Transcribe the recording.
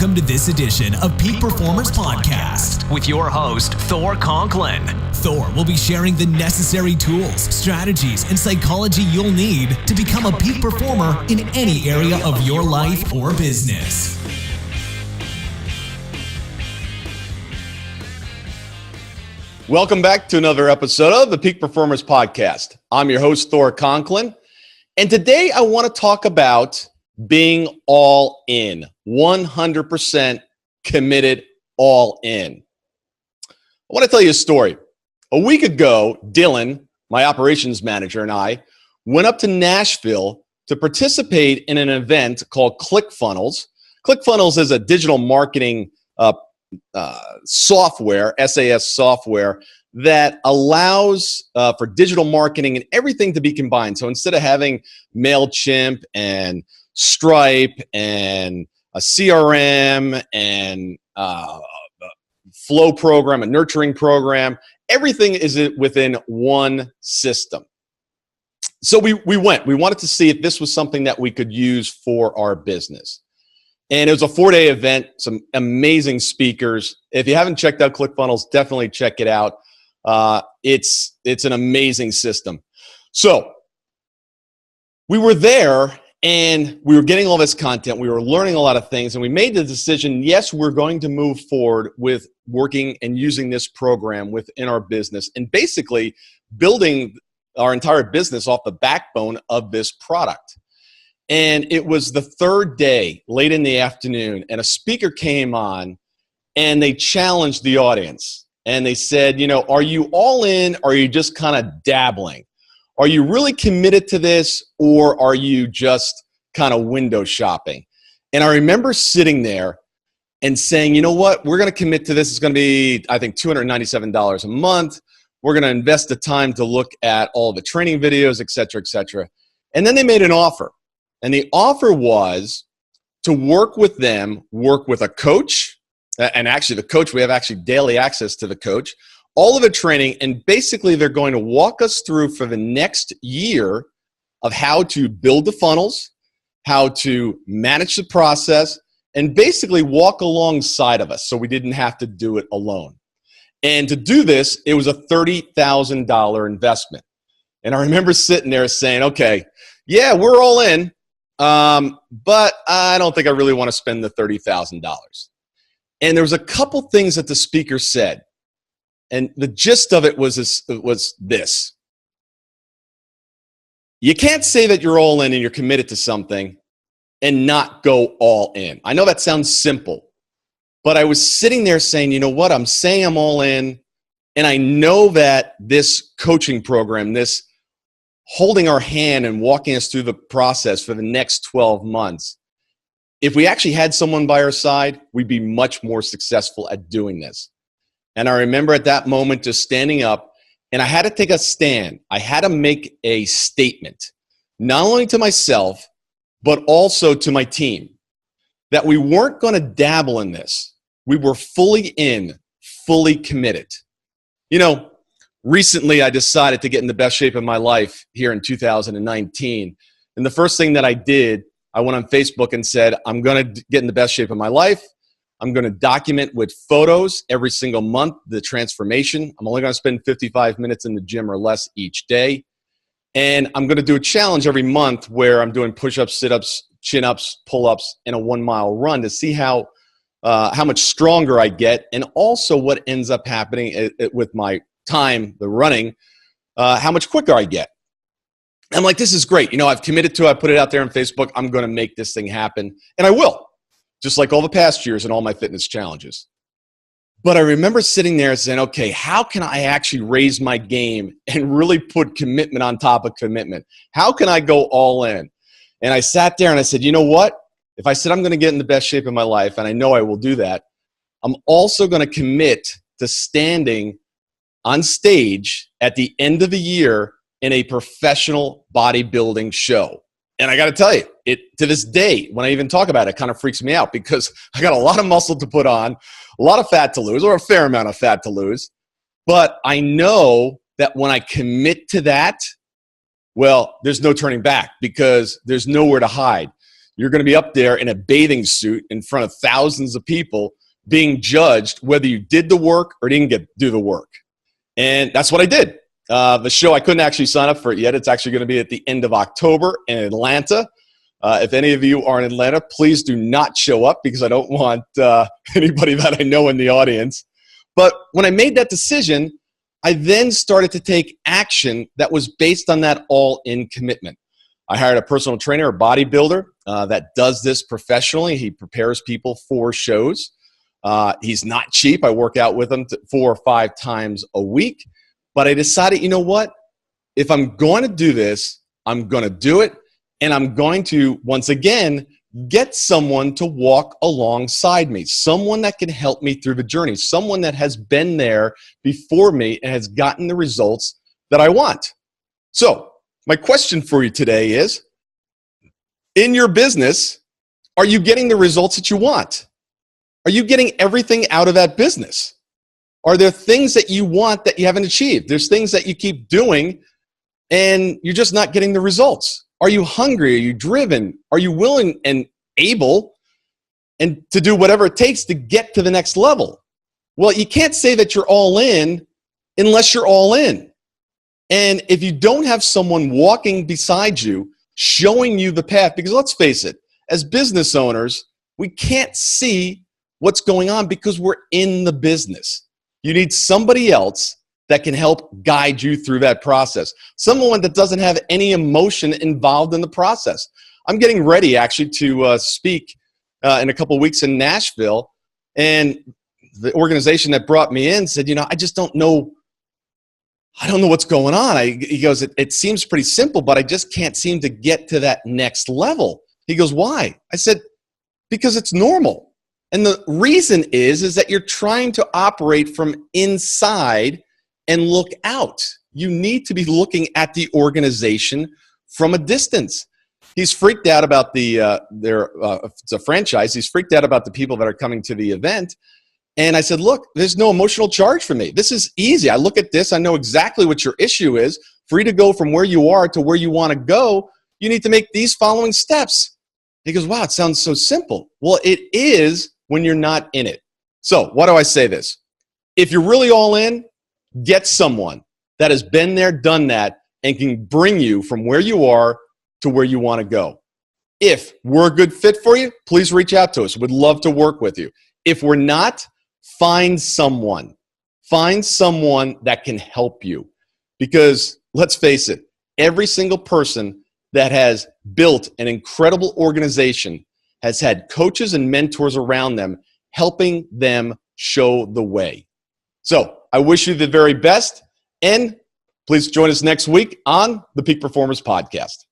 Welcome to this edition of Peak Performers Podcast with your host, Thor Conklin. Thor will be sharing the necessary tools, strategies, and psychology you'll need to become a peak performer in any area of your life or business. Welcome back to another episode of the Peak Performers Podcast. I'm your host, Thor Conklin, and today I want to talk about being all in, 100% committed, all in. I want to tell you a story. A week ago, Dylan, my operations manager, and I went up to Nashville to participate in an event called ClickFunnels. ClickFunnels is a digital marketing software, SAS software, that allows for digital marketing and everything to be combined. So instead of having MailChimp and Stripe and a CRM and a flow program, a nurturing program, everything is within one system. So we went. We wanted to see if this was something that we could use for our business. And it was a 4-day event, some amazing speakers. If you haven't checked out ClickFunnels, definitely check it out. It's an amazing system. So we were there and we were getting all this content. We were learning a lot of things, and we made the decision, yes, we're going to move forward with working and using this program within our business and basically building our entire business off the backbone of this product. And it was the third day, late in the afternoon, and a speaker came on and they challenged the audience. And they said, are you all in, or are you just kind of dabbling? Are you really committed to this, or are you just kind of window shopping? And I remember sitting there and saying, you know what, we're going to commit to this. It's going to be, I think, $297 a month. We're going to invest the time to look at all the training videos, et cetera, et cetera. And then they made an offer. And the offer was to work with them, work with a coach. And actually, the coach, we have actually daily access to the coach, all of the training. And basically, they're going to walk us through for the next year of how to build the funnels, how to manage the process, and basically walk alongside of us so we didn't have to do it alone. And to do this, it was a $30,000 investment. And I remember sitting there saying, okay, yeah, we're all in. But I don't think I really want to spend the $30,000. And there was a couple things that the speaker said. And the gist of it was this. You can't say that you're all in and you're committed to something and not go all in. I know that sounds simple, but I was sitting there saying, you know what? I'm saying I'm all in, and I know that this coaching program, this holding our hand and walking us through the process for the next 12 months, if we actually had someone by our side, we'd be much more successful at doing this. And I remember at that moment just standing up, and I had to take a stand. I had to make a statement, not only to myself, but also to my team, that we weren't going to dabble in this. We were fully in, fully committed. Recently I decided to get in the best shape of my life here in 2019. And the first thing that I did, I went on Facebook and said, I'm going to get in the best shape of my life. I'm going to document with photos every single month the transformation. I'm only going to spend 55 minutes in the gym or less each day. And I'm going to do a challenge every month where I'm doing push-ups, sit-ups, chin-ups, pull-ups, and a 1-mile run to see how much stronger I get, and also what ends up happening with my time, the running, how much quicker I get. I'm like, this is great. I've committed to it. I put it out there on Facebook. I'm going to make this thing happen. And I will, just like all the past years and all my fitness challenges. But I remember sitting there saying, okay, how can I actually raise my game and really put commitment on top of commitment? How can I go all in? And I sat there and I said, you know what? If I said I'm going to get in the best shape of my life, and I know I will do that, I'm also going to commit to standing on stage at the end of the year in a professional bodybuilding show. And I got to tell you, to this day, when I even talk about it, it kind of freaks me out because I got a lot of muscle to put on, a lot of fat to lose, or a fair amount of fat to lose. But I know that when I commit to that, well, there's no turning back because there's nowhere to hide. you're going to be up there in a bathing suit in front of thousands of people being judged whether you did the work or didn't do the work. And that's what I did. The show, I couldn't actually sign up for it yet. It's actually going to be at the end of October in Atlanta. If any of you are in Atlanta, please do not show up because I don't want anybody that I know in the audience. But when I made that decision, I then started to take action that was based on that all-in commitment. I hired a personal trainer, a bodybuilder that does this professionally. He prepares people for shows. He's not cheap. I work out with him 4 or 5 times a week. But I decided, you know what? If I'm going to do this, I'm going to do it. And I'm going to, once again, get someone to walk alongside me, someone that can help me through the journey, someone that has been there before me and has gotten the results that I want. So my question for you today is, in your business, are you getting the results that you want? Are you getting everything out of that business? Are there things that you want that you haven't achieved? There's things that you keep doing and you're just not getting the results. Are you hungry? Are you driven? Are you willing and able and to do whatever it takes to get to the next level? Well, you can't say that you're all in unless you're all in. And if you don't have someone walking beside you, showing you the path, because let's face it, as business owners, we can't see what's going on because we're in the business. You need somebody else that can help guide you through that process. Someone that doesn't have any emotion involved in the process. I'm getting ready actually to speak in a couple of weeks in Nashville, and the organization that brought me in said, you know, I just don't know. I don't know what's going on. He goes, it seems pretty simple, but I just can't seem to get to that next level. He goes, why? I said, because it's normal. And the reason is that you're trying to operate from inside and look out. You need to be looking at the organization from a distance. He's freaked out about it's a franchise. He's freaked out about the people that are coming to the event. And I said, look, there's no emotional charge for me. This is easy. I look at this. I know exactly what your issue is. For you to go from where you are to where you want to go, you need to make these following steps. He goes, wow, it sounds so simple. Well, it is when you're not in it. So why do I say this? If you're really all in, get someone that has been there, done that, and can bring you from where you are to where you want to go. If we're a good fit for you, please reach out to us. We'd love to work with you. If we're not, find someone. Find someone that can help you. Because let's face it, every single person that has built an incredible organization has had coaches and mentors around them helping them show the way. So I wish you the very best, and please join us next week on the Peak Performers Podcast.